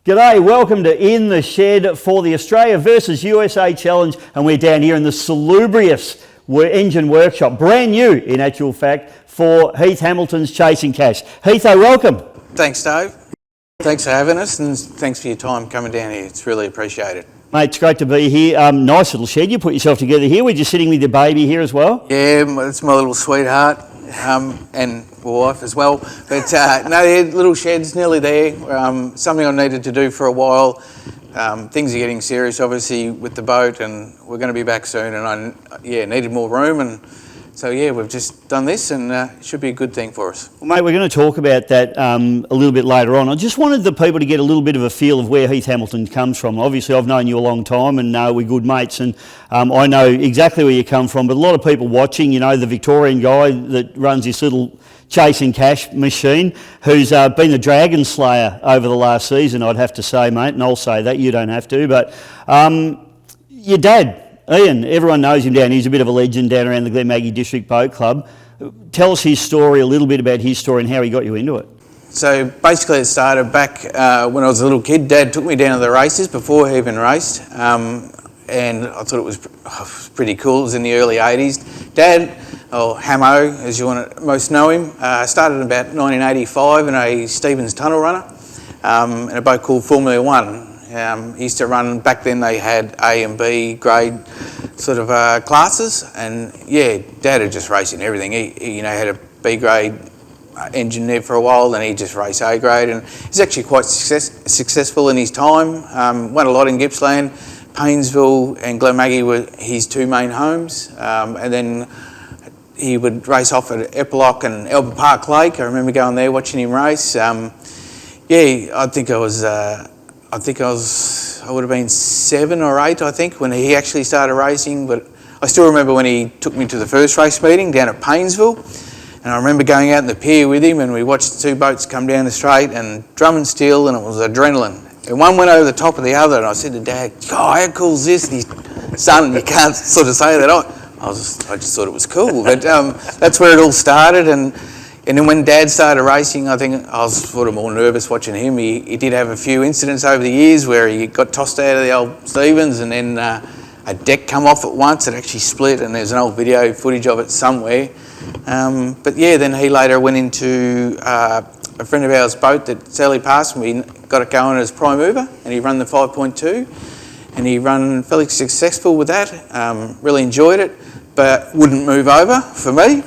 G'day, welcome to In the Shed for the Australia versus USA Challenge, and we're down here in the salubrious engine workshop, brand new in actual fact, for Heath Hamilton's Chase N Kash. Heath, welcome. Thanks, Dave. Thanks for having us, and thanks for your time coming down here. It's really appreciated. Mate, it's great to be here. Nice little shed you put yourself together here. We're just sitting with your baby here as well. Yeah, it's my little sweetheart, and my wife as well. But no, the little shed's nearly there. Something I needed to do for a while. Things are getting serious, obviously, with the boat, and we're going to be back soon. And I needed more room, and so we've just done this, and it should be a good thing for us. Well, mate, we're going to talk about that a little bit later on. I just wanted the people to get a little bit of a feel of where Heath Hamilton comes from. Obviously, I've known you a long time, and we're good mates, and I know exactly where you come from. But a lot of people watching, you know, the Victorian guy that runs this little Chase N Kash machine, who's been the Dragon Slayer over the last season, I'd have to say, mate, and I'll say that, you don't have to. But your dad, Ian, everyone knows him down. He's a bit of a legend down around the Glenmaggie District Boat Club. Tell us his story, a little bit about his story and how he got you into it. So basically it started back when I was a little kid. Dad took me down to the races before he even raced, and I thought it was pretty cool. It was in the early 80s. Dad, or Hamo as you want to most know him, started in about 1985 in a Stevens tunnel runner in a boat called Formula One. He used to run, back then they had A and B grade sort of classes, and Dad had just racing everything. He had a B grade engine there for a while, then he just raced A grade, and he's actually quite successful in his time. Won a lot in Gippsland. Paynesville and Glenmaggie were his two main homes, and then he would race off at Eppalock and Albert Park Lake. I remember going there watching him race. I would have been 7 or 8, I think, when he actually started racing. But I still remember when he took me to the first race meeting down at Paynesville. And I remember going out in the pier with him, and we watched the two boats come down the straight, and drum and steel, and it was adrenaline. And one went over the top of the other, and I said to Dad, "God, how cool is this?" And he's, "Son, you can't sort of say that." I just thought it was cool. But that's where it all started. And then when Dad started racing, I think I was sort of more nervous watching him. He did have a few incidents over the years where he got tossed out of the old Stevens, and then a deck come off at once. It actually split, and there's an old video footage of it somewhere. Then he later went into a friend of ours' boat that sadly passed, and we got it going as prime mover, and he ran the 5.2, and he ran fairly successful with that. Really enjoyed it, but wouldn't move over for me.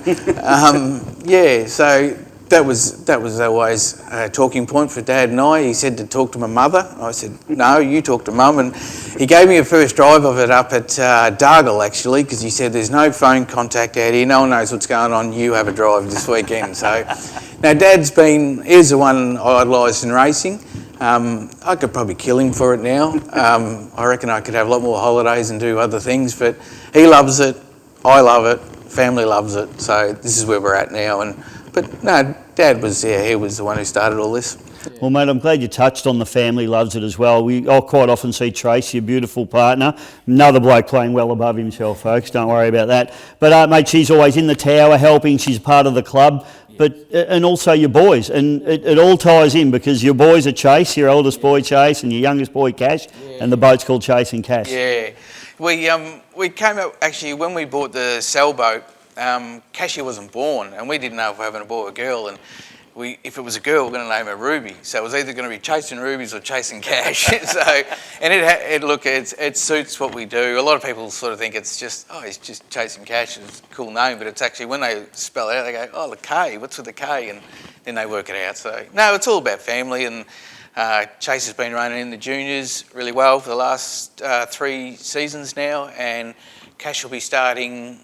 So that was always a talking point for Dad and I. He said to talk to my mother. I said, "No, you talk to Mum." And he gave me a first drive of it up at Dargle, actually, because he said, "There's no phone contact out here. No one knows what's going on. You have a drive this weekend." So now Dad's he's the one I idolised in racing. I could probably kill him for it now. I reckon I could have a lot more holidays and do other things, but he loves it. I love it. Family loves it. So this is where we're at now. But no, Dad was he was the one who started all this. Well, mate, I'm glad you touched on the family loves it as well. I'll quite often see Trace, your beautiful partner, another bloke playing well above himself, folks. Don't worry about that. But mate, she's always in the tower helping. She's part of the club. And also your boys, and it all ties in because your boys are Chase, your oldest boy Chase, and your youngest boy Kash, and the boat's called Chase N Kash. Yeah, we came up actually when we bought the sailboat. Cashy wasn't born, and we didn't know if we were having a boy or a girl. And if it was a girl, we're going to name her Ruby. So it was either going to be Chase and Rubies or Chase N Kash. It suits what we do. A lot of people sort of think it's just it's just Chase N Kash. It's a cool name, but it's actually when they spell it out, they go, "Oh, the K. What's with the K?" And then they work it out. So no, it's all about family. And Chase has been running in the juniors really well for the last 3 seasons now, and Kash will be starting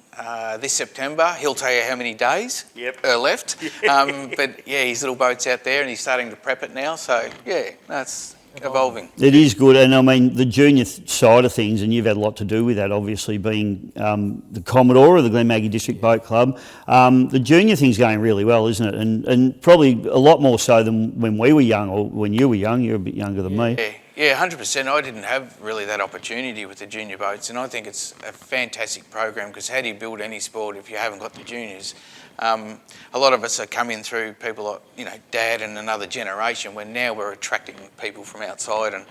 this September. He'll tell you how many days are left. But his little boat's out there and he's starting to prep it now. So it's evolving. It is good, and I mean the junior side of things, and you've had a lot to do with that, obviously being the Commodore of the Glenmaggie District Boat Club. The junior thing's going really well, isn't it? And probably a lot more so than when we were young, or when you were young. You're a bit younger than me. Yeah, 100%. I didn't have really that opportunity with the junior boats, and I think it's a fantastic program because how do you build any sport if you haven't got the juniors? A lot of us are coming through people like, Dad and another generation, where now we're attracting people from outside, and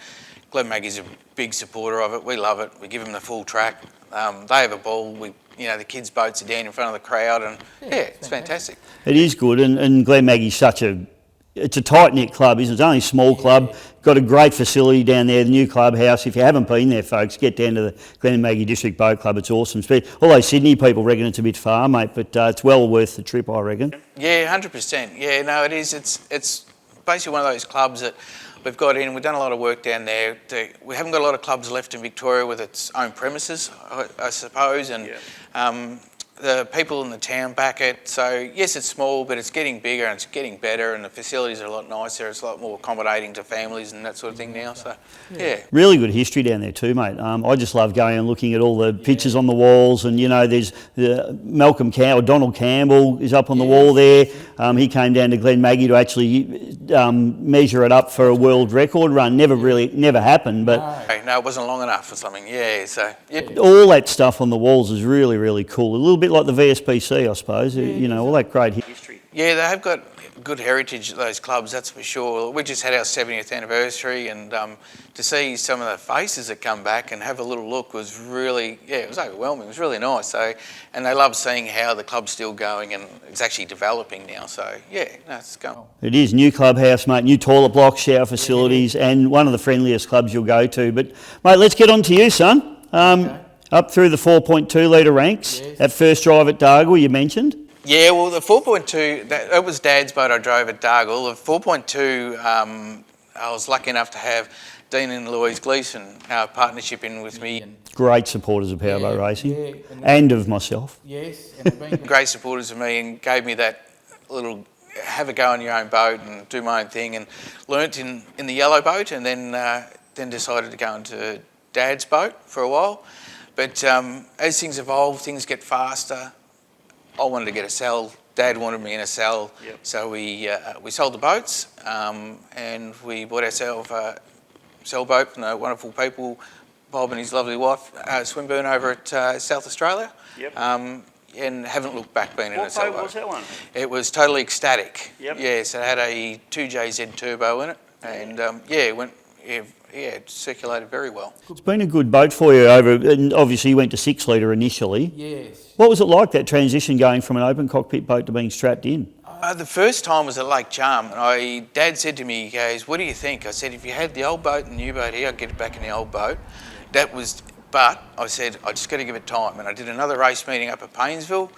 Glen Maggie's a big supporter of it. We love it. We give them the full track. They have a ball. The kids' boats are down in front of the crowd, and it's fantastic. It is good, and Glen Maggie's it's a tight-knit club, isn't it? It's only a small club, got a great facility down there, the new clubhouse. If you haven't been there, folks, get down to the Glen Maggie District Boat Club. It's awesome. Although Sydney people reckon it's a bit far, mate, but it's well worth the trip, I reckon. Yeah, 100%. Yeah, no, it is. It's basically one of those clubs that we've got in. We've done a lot of work down there. We haven't got a lot of clubs left in Victoria with its own premises, I suppose, and the people in the town back it. So yes, it's small, but it's getting bigger and it's getting better, and the facilities are a lot nicer. It's a lot more accommodating to families and that sort of thing now. So really good history down there too, mate. I just love going and looking at all the pictures on the walls, and there's Donald Campbell is up on the wall there. He came down to Glen Maggie to actually measure it up for a world record run. Never happened, but no, it wasn't long enough or something. All that stuff on the walls is really, really cool. A little bit like the VSPC, I suppose. All that great history. Yeah, they have got good heritage, those clubs, that's for sure. We just had our 70th anniversary, and to see some of the faces that come back and have a little look was really, it was overwhelming. It was really nice. And they love seeing how the club's still going and it's actually developing now. So it's going. It is new clubhouse, mate. New toilet blocks, shower facilities, and one of the friendliest clubs you'll go to. But mate, let's get on to you, son. Up through the 4.2 litre ranks. That first drive at Dargle you mentioned. Yeah, well, the 4.2, that was Dad's boat I drove at Dargle. The 4.2, I was lucky enough to have Dean and Louise Gleeson, our partnership in with me. Great supporters of powerboat racing and of myself. Yes. And great supporters of me, and gave me that little have a go on your own boat and do my own thing, and learnt in the yellow boat, and then decided to go into Dad's boat for a while. But as things evolve, things get faster. I wanted to get a cell. Dad wanted me in a cell, so we sold the boats and we bought ourselves a sailboat from the wonderful people, Bob and his lovely wife, Swinburne over at South Australia. And haven't looked back being in a sailboat. What boat was that one? It was totally ecstatic. Yeah, so it had a 2JZ turbo in it, and it circulated very well. It's been a good boat for you and obviously you went to 6 litre initially. Yes. What was it like, that transition going from an open cockpit boat to being strapped in? The first time was at Lake Charm, and Dad said to me, he goes, "What do you think?" I said, "If you had the old boat and the new boat here, I'd get it back in the old boat." But I said, I just got to give it time. And I did another race meeting up at Paynesville,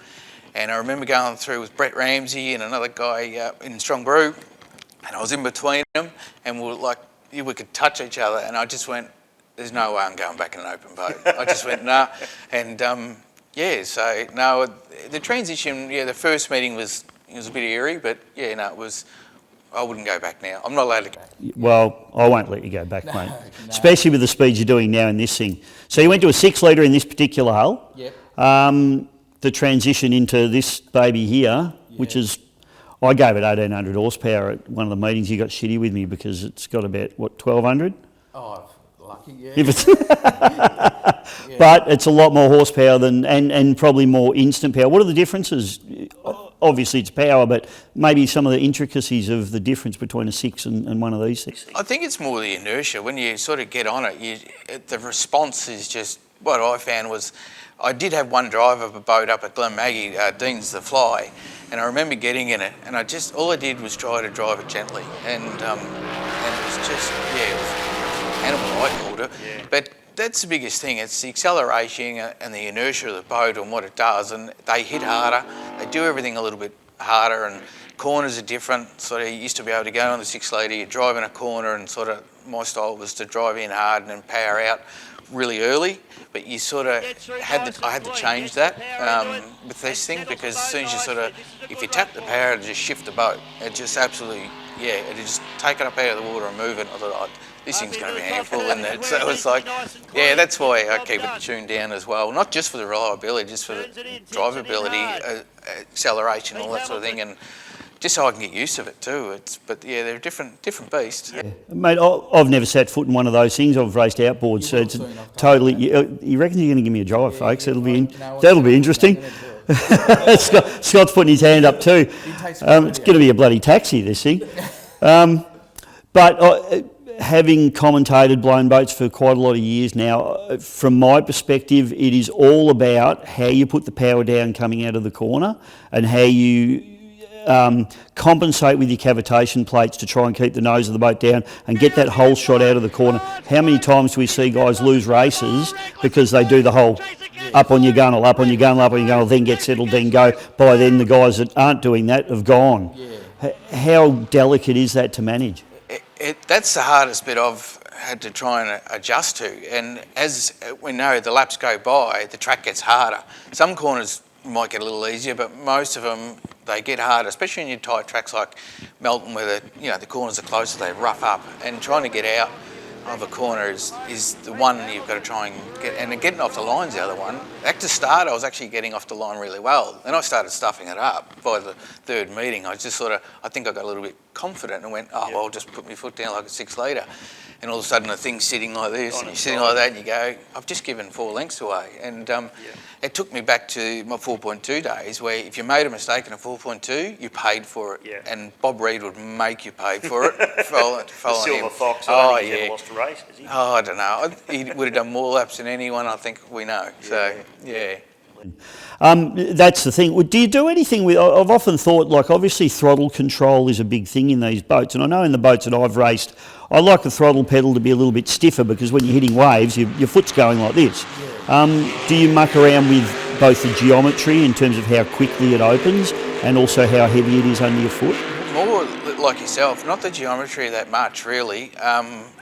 and I remember going through with Brett Ramsey and another guy in Strong Brew, and I was in between them, and we could touch each other, and I just went, "There's no way I'm going back in an open boat." I just went, "Nah," and so no, the transition, the first meeting was a bit eerie, but it was. I wouldn't go back now. I'm not allowed to go. Well, I won't let you go back, mate. No. Especially with the speeds you're doing now in this thing. So you went to a 6 litre in this particular hull. Yep. The transition into this baby here, which is, I gave it 1800 horsepower at one of the meetings. You got shitty with me because it's got about, 1200? Oh, lucky, yeah. If it's But it's a lot more horsepower and probably more instant power. What are the differences? Obviously it's power, but maybe some of the intricacies of the difference between a 6 and one of these things. I think it's more the inertia. When you sort of get on it, the response is just, what I found was, I did have one drive of a boat up at Glen Maggie, Dean's The Fly, and I remember getting in it, and all I did was try to drive it gently, and it was just, it was animal, I called it. Yeah. But that's the biggest thing. It's the acceleration and the inertia of the boat and what it does, and they hit harder. They do everything a little bit harder, and corners are different. Sort of, you used to be able to go on the 6 litre, you drive in a corner, and sort of my style was to drive in hard and then power out really early. But you sort of I had to change that with this thing, because as soon as you if you tap the power, it just shift the boat. It just absolutely, it just take it up out of the water and move it. I thought, this thing's going to be a handful, and so it's like, that's why I keep it tuned down as well. Not just for the reliability, just for the drivability, acceleration, all that sort of thing. And just so I can get used of it too. But yeah, they're a different beast. Yeah. Mate, I've never sat foot in one of those things. I've raced outboards, so it's totally. You reckon you're going to give me a drive, folks? That'll be interesting. Scott's putting his hand up too. It's going to be a bloody taxi, this thing. But having commentated blown boats for quite a lot of years now, from my perspective, it is all about how you put the power down coming out of the corner and how you compensate with your cavitation plates to try and keep the nose of the boat down and get that whole shot out of the corner. How many times do we see guys lose races because they do the whole up on your gunnel, up on your gunnel, up on your gunnel, then get settled, then go. By then the guys that aren't doing that have gone. Yeah. How delicate is that to manage? That's the hardest bit I've had to try and adjust to. And as we know, the laps go by, the track gets harder. Some corners might get a little easier, but most of them, they get harder, especially in your tight tracks like Melton, where the corners are closer, they rough up. And trying to get out of a corner is the one you've got to try and get. And getting off the line's the other one. At the start, I was actually getting off the line really well. Then I started stuffing it up by the third meeting. I just I think I got a little bit confident and went, well, I'll just put my foot down like a 6 litre. And all of a sudden the thing's sitting like this, and you're sitting like that, and you go, I've just given 4 lengths away. And it took me back to my 4.2 days, where if you made a mistake in a 4.2, you paid for it. Yeah. And Bob Reid would make you pay for it. The silver fox, I don't think he's ever lost a race, has he? Oh, I don't know. He would have done more laps than anyone I think we know. Yeah. So, yeah. That's the thing. Do you do anything with? I've often thought, like, obviously throttle control is a big thing in these boats, and I know in the boats that I've raced, I like the throttle pedal to be a little bit stiffer because when you're hitting waves, your foot's going like this. Do you muck around with both the geometry in terms of how quickly it opens and also how heavy it is under your foot? More like yourself, not the geometry that much really.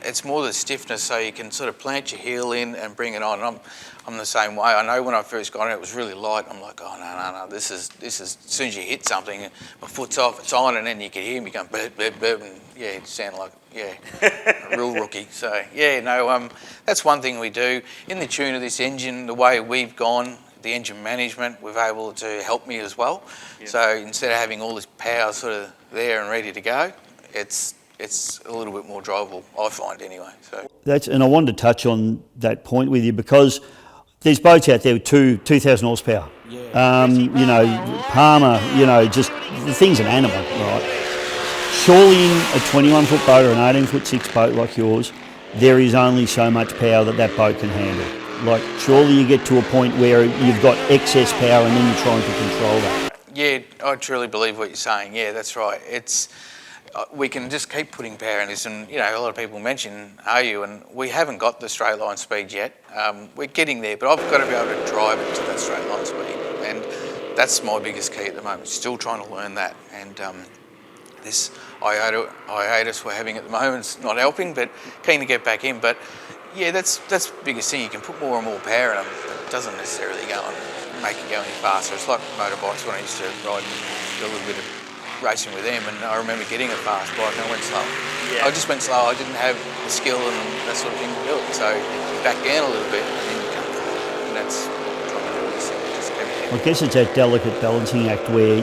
It's more the stiffness, so you can sort of plant your heel in and bring it on. I'm the same way. I know when I first got it was really light. I'm like, oh no. This is as soon as you hit something, my foot's off, it's on, and then you can hear me going burp, burp, burp, and yeah, it sounded like a real rookie. So yeah, no, that's one thing we do in the tune of this engine. The way we've gone, the engine management, we've able to help me as well. Yep. So instead of having all this power sort of there and ready to go, it's a little bit more drivable, I find anyway. So and I wanted to touch on that point with you because there's boats out there with 2,000 horsepower. Yeah. Palmer, just the thing's an animal, right? Surely in a 21-foot boat or an 18-foot 6 boat like yours, there is only so much power that boat can handle. Like, surely you get to a point where you've got excess power and then you're trying to control that. Yeah, I truly believe what you're saying. Yeah, that's right. We can just keep putting power in this, and a lot of people mention, are you? And we haven't got the straight line speed yet. We're getting there, but I've got to be able to drive it to that straight line speed, and that's my biggest key at the moment. Still trying to learn that, and this hiatus we're having at the moment is not helping, but keen to get back in. But yeah, that's the biggest thing. You can put more and more power in them, but it doesn't necessarily go and make it go any faster. It's like motorbikes when I used to ride and do a little bit of racing with them, and I remember getting a fast bike and I went slow. Yeah. I just went slow. I didn't have the skill and that sort of thing to do it. So you back down a little bit and then you come forward. And that's trying to do this thing. Just everything. I guess it's that delicate balancing act where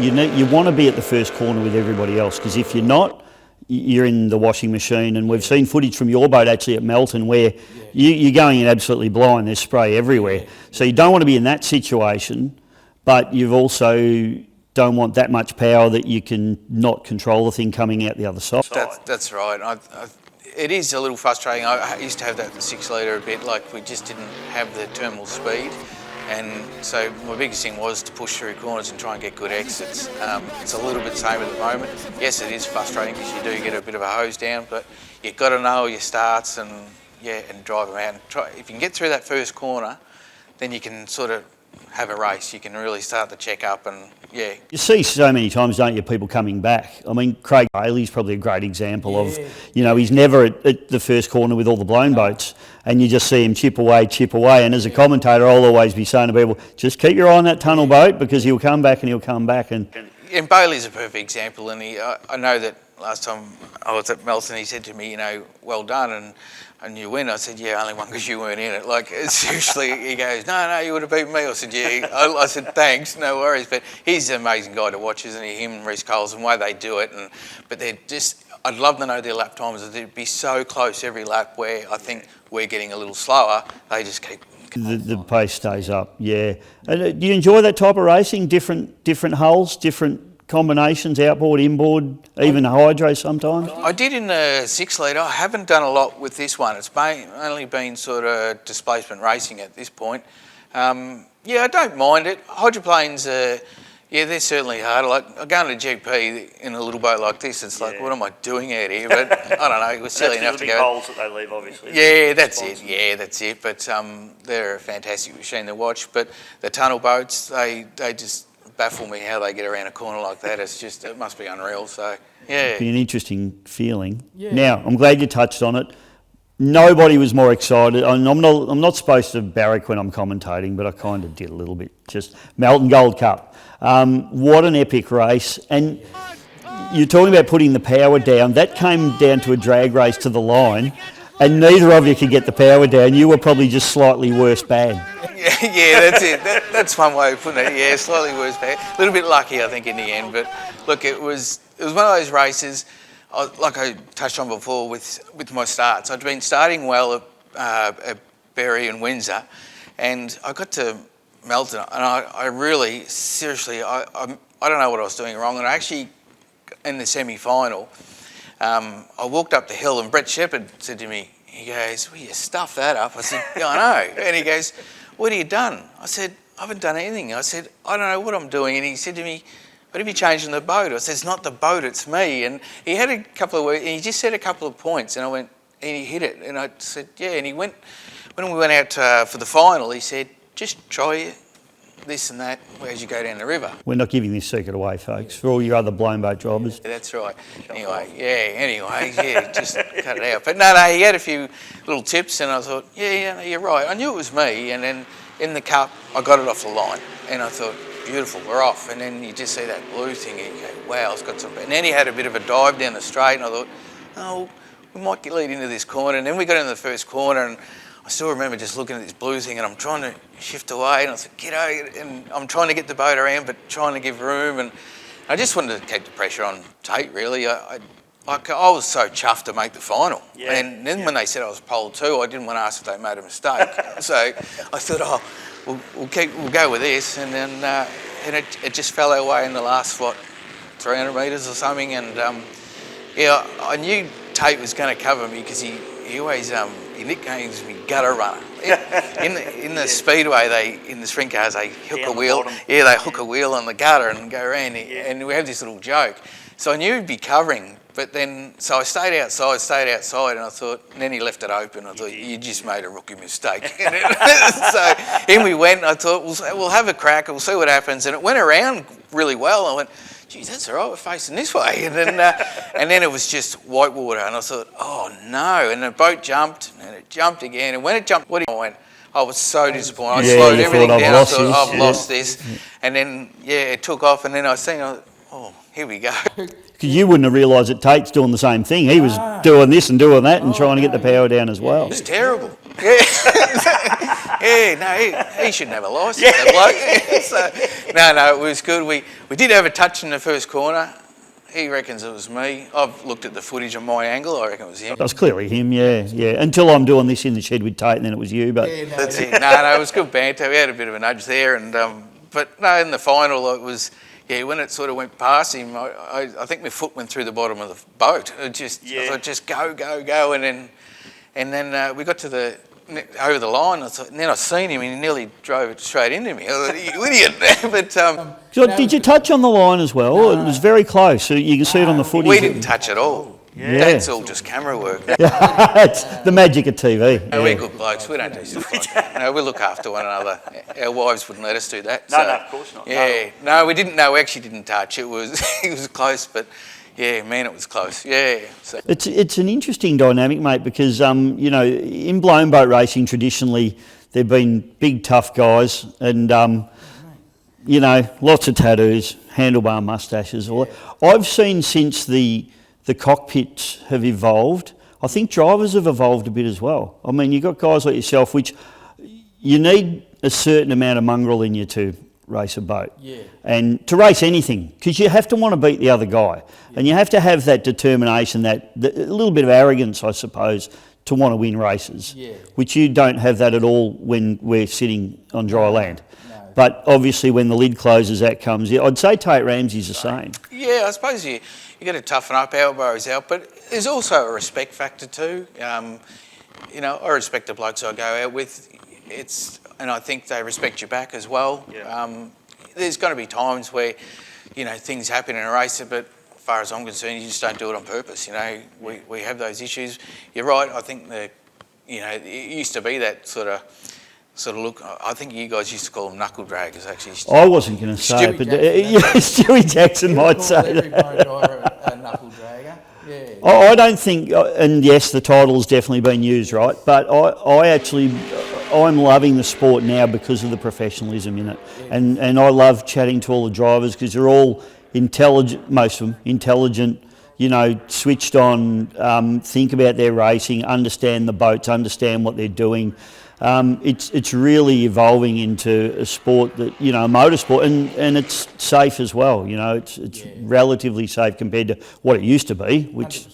you want to be at the first corner with everybody else, because if you're not, you're in the washing machine. And we've seen footage from your boat actually at Melton where you're going in absolutely blind. There's spray everywhere. So you don't want to be in that situation, but you've also don't want that much power that you can not control the thing coming out the other side. That's right. It is a little frustrating. I used to have that 6 litre a bit, like we just didn't have the terminal speed. And so my biggest thing was to push through corners and try and get good exits. It's a little bit the same at the moment. Yes, it is frustrating because you do get a bit of a hose down, but you've got to know your starts and drive them out. And if you can get through that first corner, then you can sort of have a race. You can really start to check up and You see so many times, don't you, people coming back. I mean, Craig Bailey's probably a great example of, he's never at the first corner with all the blown boats, and you just see him chip away. And as a commentator, I'll always be saying to people, just keep your eye on that tunnel boat because he'll come back. And Bailey's a perfect example, and I know that last time I was at Melton, he said to me, well done, and you win. I said, yeah, only one because you weren't in it. Like, seriously, he goes, no, you would have beaten me. I said, yeah. I said, thanks, no worries. But he's an amazing guy to watch, isn't he? Him and Reece Coles and the way they do it. But they're just, I'd love to know their lap times. They'd be so close every lap where I think we're getting a little slower. They just keep... The pace stays up, yeah. And do you enjoy that type of racing? Different hulls, different combinations, outboard, inboard, even hydro sometimes? I did in the 6 litre. I haven't done a lot with this one. It's only been sort of displacement racing at this point. Yeah, I don't mind it. Hydroplanes, they're certainly hard. Like going to GP in a little boat like this, it's like, what am I doing out here? But I don't know, it was silly enough to go. That's the holes that they leave, obviously. Yeah, that's it. Yeah, that's it. But they're a fantastic machine to watch. But the tunnel boats, they just baffle me how they get around a corner like that. It's just, it must be unreal. So, yeah. It'd be an interesting feeling. Yeah. Now, I'm glad you touched on it. Nobody was more excited. I'm not supposed to barrack when I'm commentating, but I kind of did a little bit. Just Melton Gold Cup. What an epic race. And you're talking about putting the power down. That came down to a drag race to the line, and neither of you could get the power down. You were probably just slightly worse bad. Yeah, that's it. That's one way of putting it. Yeah, slightly worse bad. A little bit lucky, I think, in the end. But look, it was one of those races, like I touched on before with my starts. I'd been starting well at Berry and Windsor, and I got to Melton, and I really, seriously, I don't know what I was doing wrong. And I actually, in the semi-final, I walked up the hill, and Brett Shepherd said to me, he goes, well, you stuffed that up. I said, yeah, I know. And he goes, what have you done? I said, I haven't done anything. I said, I don't know what I'm doing. And he said to me, what have you changed in the boat? I said, it's not the boat, it's me. And he had a couple of words, and he just said a couple of points, and I went, and he hit it. And I said, yeah. And he went, when we went out for the final, he said, just try this and that as you go down the river. We're not giving this secret away, folks, for all your other blown boat drivers. Yeah, that's right. Anyway, just cut it out. But no, he had a few little tips, and I thought, yeah, you're right. I knew it was me, and then in the cup, I got it off the line, and I thought, beautiful, we're off. And then you just see that blue thing, and you go, wow, it's got some... And then he had a bit of a dive down the straight, and I thought, oh, we might lead into this corner. And then we got into the first corner, and I still remember just looking at this blue thing, and I'm trying to shift away, and I said, g'day, and I'm trying to get the boat around, but trying to give room, and I just wanted to keep the pressure on Tate, really. I was so chuffed to make the final. Yeah. And then when they said I was pole 2, I didn't want to ask if they made a mistake. So I thought, we'll go with this, and then it just fell our way in the last, 300 metres or something, and I knew Tate was going to cover me because he always... he nicknames me gutter runner. In the speedway, in the sprint cars, they hook a wheel. Yeah, they hook a wheel on the gutter and go around. And we have this little joke. So I knew he'd be covering, but then so I stayed outside, and I thought. And then he left it open. I thought you just made a rookie mistake. So in we went. I thought we'll have a crack. We'll see what happens. And it went around really well. I went, geez, that's all right, we're facing this way. And then it was just white water, and I thought, oh no. And the boat jumped, and it jumped again. And when it jumped, I was so disappointed. I slowed everything down. I thought, I've lost this. And then, it took off, and then I thought, oh, here we go. Because you wouldn't have realised that Tate's doing the same thing. He was doing this and doing that and trying to get the power down as well. It was terrible. He shouldn't have a licence, that bloke. No, it was good. We did have a touch in the first corner. He reckons it was me. I've looked at the footage on my angle. I reckon it was him. That was clearly him, yeah. Until I'm doing this in the shed with Tate, and then it was you. But that's it. No, it was good banter. We had a bit of a nudge there, and but no, in the final it was. Yeah, when it sort of went past him, I think my foot went through the bottom of the boat. I thought, just go, and then we got to over the line. And then I seen him, and he nearly drove it straight into me. I thought, you idiot! But did you touch on the line as well? No. It was very close. So you can see it on the footage. We didn't touch at all. Yeah. That's all just camera work. It's the magic of TV. No, we're good blokes. We don't do stuff like that. No, we look after one another. Our wives wouldn't let us do that. No, of course not. Yeah, no, we didn't. No, we actually didn't touch. It was close, but yeah, man, it was close. Yeah. So. It's an interesting dynamic, mate, because in blown boat racing traditionally there've been big tough guys and lots of tattoos, handlebar mustaches. I've seen since the the cockpits have evolved, I think drivers have evolved a bit as well. I mean, you've got guys like yourself, which you need a certain amount of mongrel in you to race a boat. Yeah. And to race anything, because you have to want to beat the other guy. And you have to have that determination, a little bit of arrogance, I suppose, to want to win races. Yeah. Which you don't have that at all when we're sitting on dry land. No. But obviously when the lid closes, that comes in. I'd say Tate Ramsey's the same. Yeah, I suppose you got to toughen up, elbows out, but there's also a respect factor too. You know, I respect the blokes I go out with. And I think they respect you back as well. Yeah. There's going to be times where, you know, things happen in a race, but as far as I'm concerned, you just don't do it on purpose. You know, we have those issues. You're right. I think you know, it used to be that sort of look. I think you guys used to call them knuckle draggers, actually. I wasn't going to say it, but Stewie Jackson might say every that. boat driver a knuckle dragger. Yeah. I don't think, and yes, the title's definitely been used, right? But I'm loving the sport now because of the professionalism in it. And I love chatting to all the drivers because they're all intelligent, most of them, intelligent, you know, switched on, think about their racing, understand the boats, understand what they're doing. It's really evolving into a sport that, you know, a motorsport, and it's safe as well. You know, it's relatively safe compared to what it used to be, which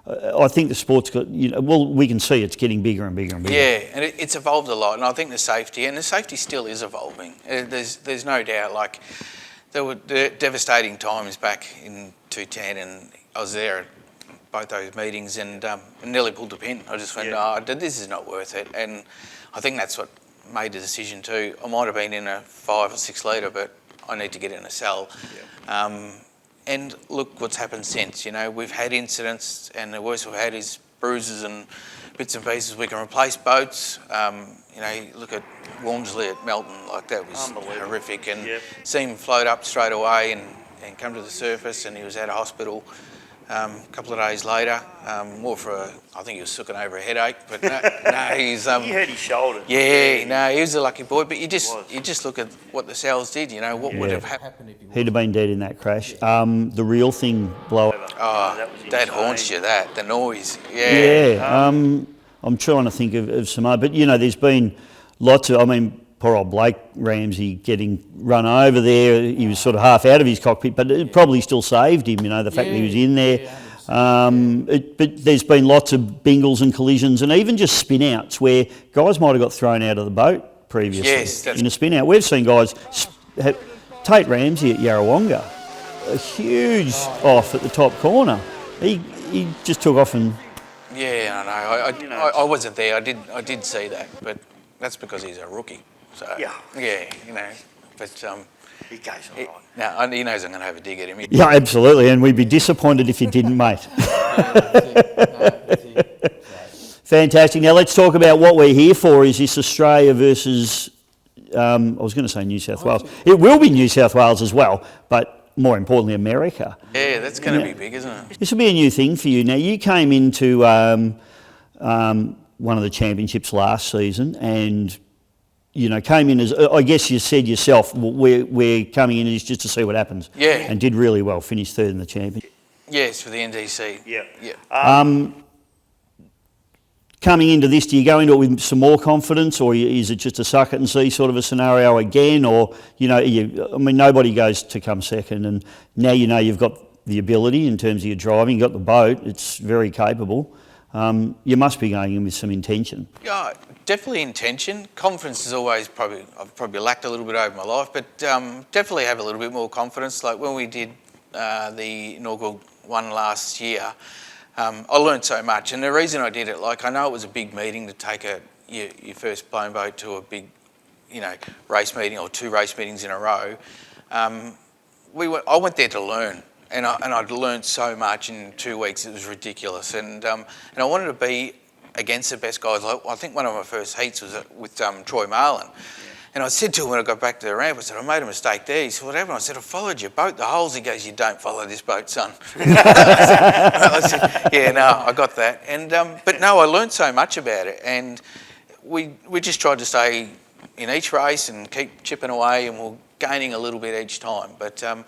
I think the sport's got, you know, well, we can see it's getting bigger and bigger and bigger. Yeah, and it's evolved a lot, and I think the safety still is evolving. There's no doubt. Like, there were devastating times back in 2010, and I was there at both those meetings and nearly pulled the pin. I just went, this is not worth it. And I think that's what made the decision too. I might have been in a 5 or 6 litre, but I need to get in a cell. Yeah. And look what's happened since. You know, we've had incidents, and the worst we've had is bruises and bits and pieces. We can replace boats. You know, you look at Walmsley at Melton, like that was horrific. And see him float up straight away and come to the surface, and he was out of hospital. A couple of days later, more for I think he was sooking over a headache, but no, he's... He hurt his shoulder. Yeah, no, he was a lucky boy, but you just look at what the cells did, you know, what would have happened if he He'd have been dead in that crash. The real thing blow up. Oh, that haunts you, the noise. Yeah. I'm trying to think of some other, but you know, there's been lots of, I mean, poor old Blake Ramsey getting run over there. He was sort of half out of his cockpit, but it probably still saved him, you know, the fact that he was in there. But there's been lots of bingles and collisions and even just spin-outs where guys might have got thrown out of the boat previously in a spin-out. We've seen guys, Tate Ramsey at Yarrawonga, a huge off at the top corner. He just took off and... Yeah, I know. I wasn't there. I did see that, but that's because he's a rookie. So, yeah, you know, but he goes all right. No, he knows I'm going to have a dig at him. Yeah, absolutely, and we'd be disappointed if you didn't, mate. Fantastic. Now let's talk about what we're here for. Is this Australia versus, I was going to say New South Wales. It will be New South Wales as well, but more importantly, America. Yeah, that's going to be big, isn't it? This will be a new thing for you. Now, you came into one of the championships last season and, you know, came in as, I guess you said yourself, we're coming in just to see what happens. Yeah. And did really well, finished third in the championship. Yes, for the NDC. Yeah. Coming into this, do you go into it with some more confidence, or is it just a suck it and see sort of a scenario again? Or, you know, I mean, nobody goes to come second, and now you know you've got the ability in terms of your driving, you've got the boat, it's very capable. You must be going in with some intention. Yeah, definitely intention. Confidence is always I've probably lacked a little bit over my life, but definitely have a little bit more confidence. Like when we did the inaugural one last year, I learned so much. And the reason I did it, like I know it was a big meeting to take your first blown boat to a big, you know, race meeting or 2 race meetings in a row. I went there to learn. And I'd learned so much in 2 weeks, it was ridiculous. And I wanted to be against the best guys. Like, I think one of my first heats was with Troy Marlin. And I said to him when I got back to the ramp, I said, I made a mistake there. He said, whatever. I said, I followed your boat, the holes. He goes, you don't follow this boat, son. I said, yeah, no, I got that. And but no, I learned so much about it. And we just tried to stay in each race and keep chipping away, and we're gaining a little bit each time. But the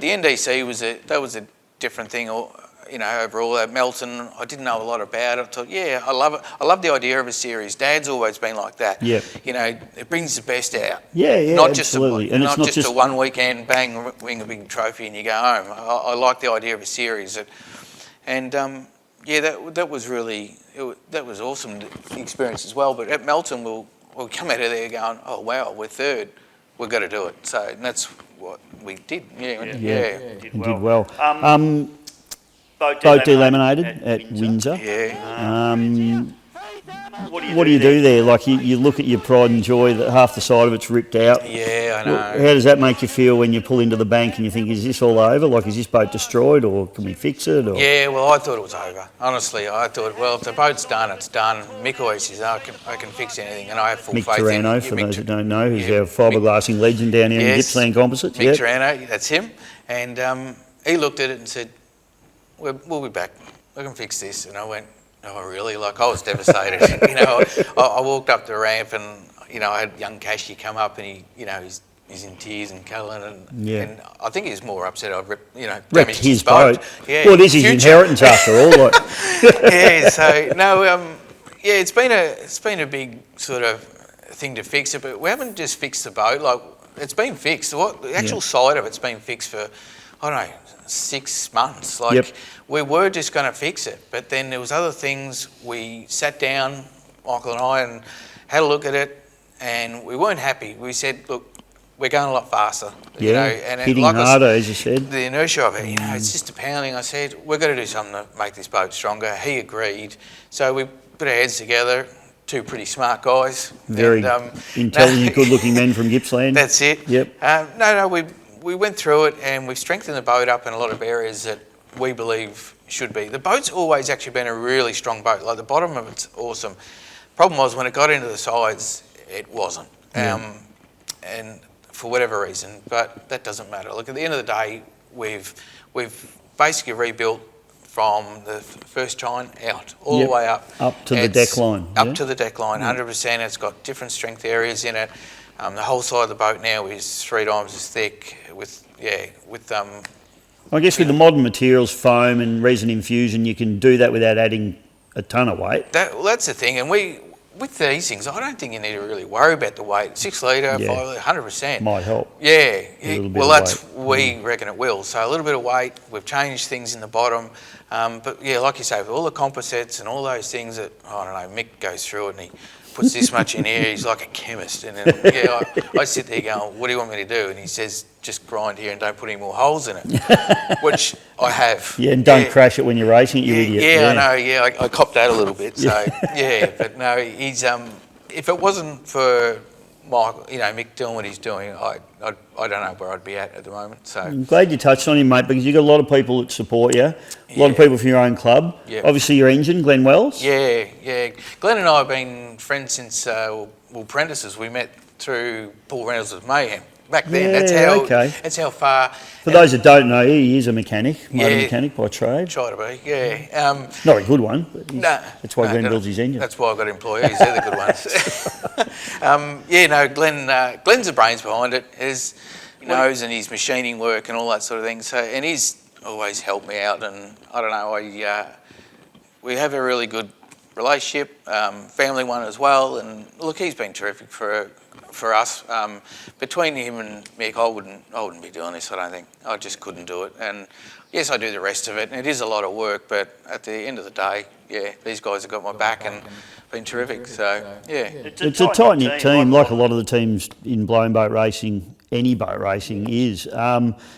NDC was a different thing. Or overall at Melton, I didn't know a lot about it. I thought, yeah, I love it. I love the idea of a series. Dad's always been like that. Yeah. It brings the best out. Yeah, not absolutely. Just And not it's not just just a one weekend, bang, win a big trophy and you go home. I like the idea of a series. That was really, that was awesome experience as well. But at Melton, we'll come out of there going, oh, wow, we're third. We've got to do it. So and that's what we did. Yeah. Did well. Boat delaminated at Windsor. Yeah. What do you do there? Like you look at your pride and joy that half the side of it's ripped out. Yeah, I know. How does that make you feel when you pull into the bank and you think, is this all over? Like, is this boat destroyed or can we fix it? Or? Yeah, well, I thought it was over. Honestly, I thought, well, if the boat's done, it's done. Mick always says, I can fix anything, and I have full Mick faith in Turano, him. for those that don't know, who's our fiberglassing legend down here in Gippsland Composites. Mick Turano, that's him. And he looked at it and said, we'll be back. We can fix this. And I went, oh, really? Like, I was devastated. I walked up the ramp and, I had young Cashy come up and he's in tears and Cullen and I think he's more upset I've damaged his boat. Yeah, well, this is his inheritance after all. Like. It's been a big sort of thing to fix it, but we haven't just fixed the boat. Like, it's been fixed. The actual side of it's been fixed for, I don't know, 6 months. We were just going to fix it, but then there was other things. We sat down, Michael and I, and had a look at it, and we weren't happy. We said, look, we're going a lot faster. Hitting harder, as you said. The inertia of it, it's just a pounding. I said, we've got to do something to make this boat stronger. He agreed. So we put our heads together, two pretty smart guys. Very intelligent, good-looking men from Gippsland. That's it. Yep. We went through it and we've strengthened the boat up in a lot of areas that we believe should be. The boat's always actually been a really strong boat. Like, the bottom of it's awesome. Problem was when it got into the sides, it wasn't. And for whatever reason, but that doesn't matter. Look, at the end of the day, we've basically rebuilt from the first chine out, all the way up. Up to the deck line. Up to the deck line, 100%. It's got different strength areas in it. The whole side of the boat now is 3 times as thick I guess with the modern materials, foam and resin infusion, you can do that without adding a ton of weight. That's the thing, and with these things, I don't think you need to really worry about the weight. 6 litre, 5 litre, 100%. Might help. Yeah. We reckon it will. So a little bit of weight, we've changed things in the bottom. But yeah, like you say, with all the composites and all those things that, I don't know, Mick goes through it and he puts this much in here, he's like a chemist. And then, I sit there going, what do you want me to do? And he says, just grind here and don't put any more holes in it, which I have. Yeah, and don't crash it when you're racing it, you idiot. Yeah, I know, I copped that a little bit. So, but no, he's, if it wasn't for Michael, Mick doing what he's doing, I don't know where I'd be at the moment. So I'm glad you touched on him, mate, because you've got a lot of people that support you, a lot of people from your own club. Yeah. Obviously, your engine, Glenn Wells. Yeah. Glenn and I have been friends since, apprentices. We met through Paul Reynolds with Mayhem. Back then, that's how far. For those that don't know, he is a mechanic, motor mechanic by trade. Try to be, yeah. Not a good one, but that's why Glenn builds his engine. That's why I've got employees, they're the good ones. Glenn's the brains behind it. He knows and his machining work and all that sort of thing. So, and he's always helped me out, and I don't know, we have a really good relationship, family one as well, and look, he's been terrific for us. Between him and Mick, I wouldn't be doing this, I don't think. I just couldn't do it. And yes, I do the rest of it, and it is a lot of work, but at the end of the day, these guys have got my back and been terrific. So, yeah. It's a tight-knit team, like a lot of the teams in blown boat racing, any boat racing is.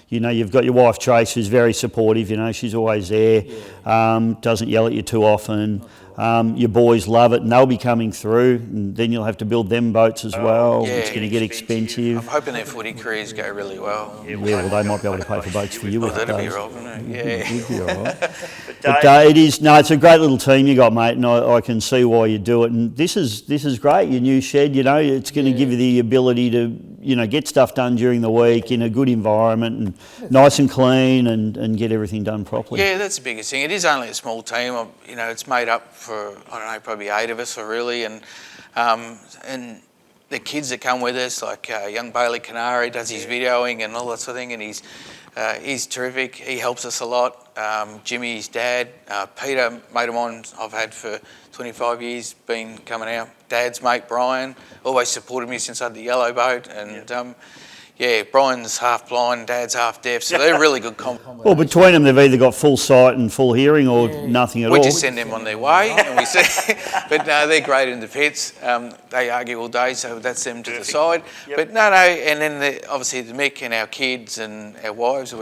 You've got your wife Chase, who's very supportive, she's always there, doesn't yell at you too often. Your boys love it and they'll be coming through, and then you'll have to build them boats as well. It's going to get expensive. I'm hoping their footy careers go really well. Well, they might be able to pay for boats for you. That'd be right, wouldn't it? Would be all right. But it's a great little team you got, mate, and I can see why you do it. And this is great, your new shed, it's going to give you the ability to, get stuff done during the week in a good environment and nice and clean and get everything done properly. Yeah, that's the biggest thing. It is only a small team. It's made up for, I don't know, probably 8 of us really, and the kids that come with us, like young Bailey Canary does his videoing and all that sort of thing, and He's terrific. He helps us a lot. Jimmy's dad, Peter, mate of mine I've had for 25 years, been coming out. Dad's mate, Brian, always supported me since I had the yellow boat. And Brian's half blind, Dad's half deaf, so they're really good combination. Well, between them, they've either got full sight and full hearing or nothing at all. We just send them on their way, and we see. But no, they're great in the pits. They argue all day, so that's them to the side. Yep. But no, and then obviously the Mick and our kids and our wives.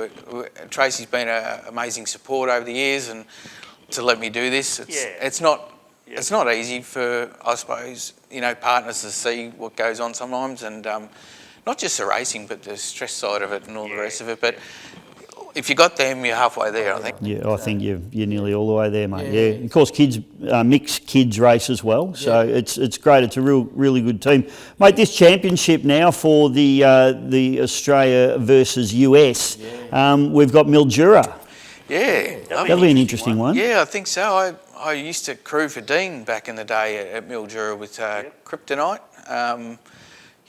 Tracy's been an amazing support over the years, and to let me do this, it's not easy for, I suppose, partners to see what goes on sometimes, and not just the racing, but the stress side of it and all the rest of it. But if you got them, you're halfway there, I think. Yeah, I think you're nearly all the way there, mate. Yeah. Of course, kids mixed kids race as well, so it's great. It's a really good team, mate. This championship now for the Australia versus US, we've got Mildura. Yeah, that'll be an interesting one. Yeah, I think so. I used to crew for Dean back in the day at Mildura with Kryptonite.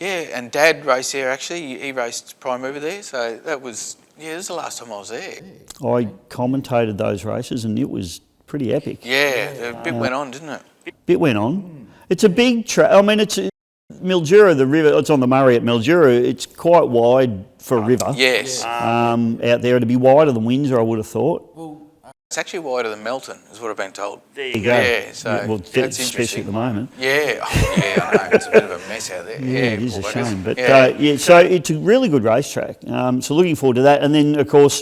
And Dad raced there actually. He raced Prime Mover there, so that was this is the last time I was there. I commentated those races and it was pretty epic. Yeah, the bit went on, didn't it? Bit went on. It's a big track. I mean, it's Mildura, the river. It's on the Murray at Mildura. It's quite wide for a river. Yes. Out there, it'd be wider than Windsor, I would have thought. It's actually wider than Melton, is what I've been told. There you go. Yeah, so that's especially at the moment. Yeah, I know. It's a bit of a mess out there. Yeah, it is a shame. But so it's a really good racetrack. So looking forward to that. And then, of course,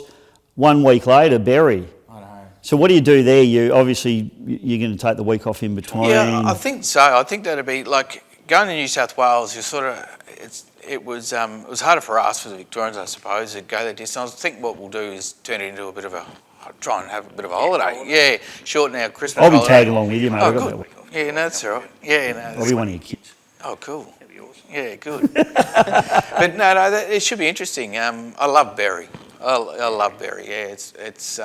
1 week later, Berry. I know. So what do you do there? You're going to take the week off in between. Yeah, I think so. I think that'd be like going to New South Wales. You sort of it was harder for us, for the Victorians, I suppose, to go that distance. I think what we'll do is turn it into a bit of try and have a bit of a holiday. Yeah, shorten our Christmas holiday. I'll be tagging along with you, mate. Oh, good. Yeah, no, that's all right. Yeah, no. I'll be one of your kids. Oh, cool. That'd be awesome. Yeah, good. But no, it should be interesting. I love Berry. I love Berry. Yeah, it's.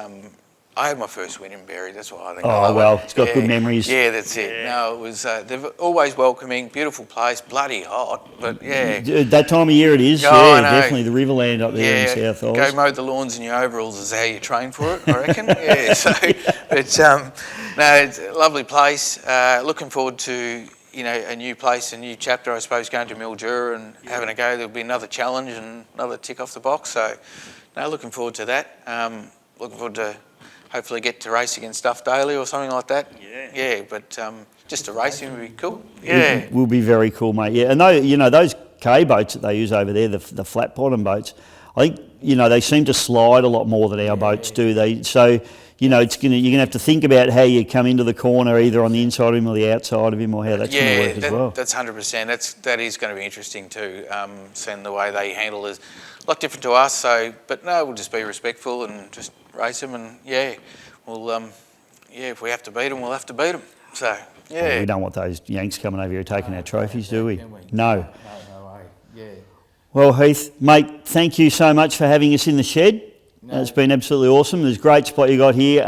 I had my first win in Berry. That's why I think. Oh well, it's got good memories. Yeah, that's it. Yeah. No, it was. They're always welcoming, beautiful place, bloody hot, but yeah. That time of year it is. Oh, definitely the Riverland up there in South Oz. Go mow the lawns in your overalls is how you train for it, I reckon. Yeah. So, but no, it's a lovely place. Looking forward to a new place, a new chapter. I suppose going to Mildura and having a go. There'll be another challenge and another tick off the box. So, no, looking forward to that. Looking forward to. Hopefully get to race against Duff Daly or something like that. Yeah, but just to race him would be cool. Yeah. It will be very cool, mate. Yeah, and those K boats that they use over there, the flat bottom boats, I think they seem to slide a lot more than our boats do. So you're gonna have to think about how you come into the corner, either on the inside of him or the outside of him, or how that's going to work as well. That's 100%. That is going to be interesting too. Seeing the way they handle it, a lot different to us. So, but no, we'll just be respectful and just race them, and we'll if we have to beat them, we'll have to beat them. So Well, we don't want those Yanks coming over here taking our trophies, do we? No. No way. Yeah. Well, Heath, mate, thank you so much for having us in the shed. It's been absolutely awesome. There's a great spot you got here.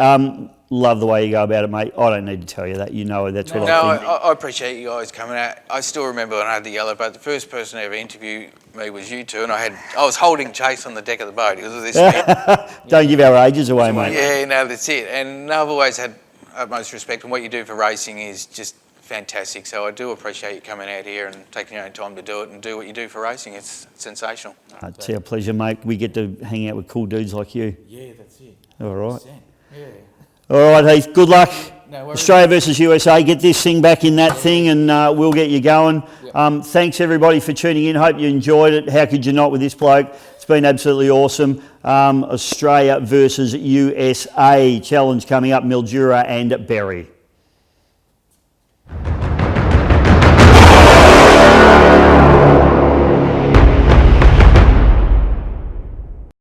Love the way you go about it, mate. I don't need to tell you that. That's what I think. I appreciate you guys coming out. I still remember when I had the yellow boat, the first person to ever interview me was you two, and I was holding Chase on the deck of the boat. It was this Don't give our ages away, mate. Yeah, no, that's it. And I've always had utmost respect, and what you do for racing is just fantastic. So I do appreciate you coming out here and taking your own time to do it and do what you do for racing. It's sensational. It's our pleasure, mate. We get to hang out with cool dudes like you. Yeah, that's it. All right. Yeah. All right, Heath. Good luck. No Australia versus USA. Get this thing back in that thing, and we'll get you going. Thanks everybody for tuning in. Hope you enjoyed it. How could you not with this bloke? It's been absolutely awesome. Australia versus USA challenge coming up, Mildura and Berry.